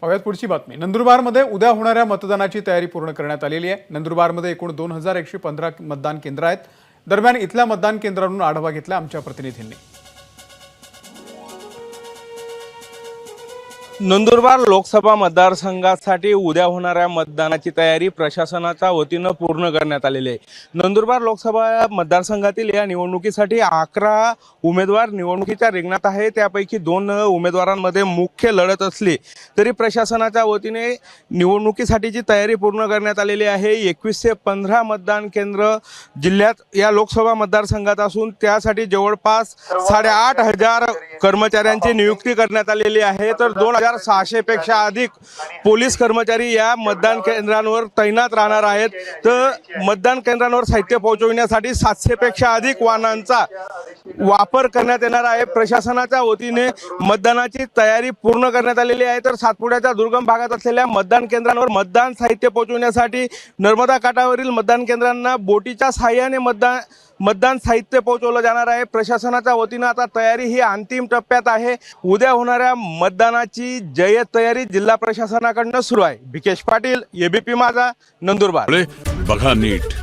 पाहूयात पुढची बातमी। नंदुरबारमध्ये उद्या होणाऱ्या मतदानाची तयारी पूर्ण करण्यात आलेली आहे। नंदुरबारमध्ये एकूण 2115 मतदान केंद्र आहेत। दरम्यान इथल्या मतदान केंद्रावरून आढावा घेतला आमच्या प्रतिनिधींनी। नंदुरबार लोकसभा मतदारसंघासाठी उद्या होणाऱ्या मतदानाची तयारी प्रशासनाच्या वतीनं पूर्ण करण्यात आलेली आहे। नंदुरबार लोकसभा मतदारसंघातील या निवडणुकीसाठी 11 उमेदवार निवडणुकीच्या रिंगणात आहे। त्यापैकी 2 उमेदवारांमध्ये मुख्य लढत असली तरी प्रशासनाच्या वतीने निवडणुकीसाठीची तयारी पूर्ण करण्यात आलेली आहे। 21 ते 15 मतदान केंद्र जिल्ह्यात या लोकसभा मतदारसंघात असून त्यासाठी जवळपास 8,500 कर्मचाऱ्यांची नियुक्ती करण्यात आलेली आहे। तर 2,600 पेक्षा अधिक पोलीस कर्मचारी या मतदान केंद्रांवर तैनात राहणार आहेत। तर मतदान केंद्रांवर साहित्य पोहोचविण्यासाठी 700 पेक्षा अधिक वाहनांचा वापर करण्यात येणार आहे। प्रशासनाच्या वतीने मतदानाची तयारी पूर्ण करण्यात आलेली आहे। तर सातपुड्याच्या दुर्गम भागात असलेल्या मतदान केंद्रांवर मतदान साहित्य पोहोचविण्यासाठी नर्मदा काठावरील मतदान केंद्रांना बोटीच्या सहाय्याने मतदान साहित्य पोहोचवलं जाणार आहे। प्रशासनाच्या वतीनं आता तयारी ही अंतिम टप्प्यात आहे। उद्या होणाऱ्या मतदानाची जय्यत तयारी जिल्हा प्रशासनाकडून सुरू आहे। विकेश पाटील, एबीपी माझा, नंदुरबार। बघा नीट।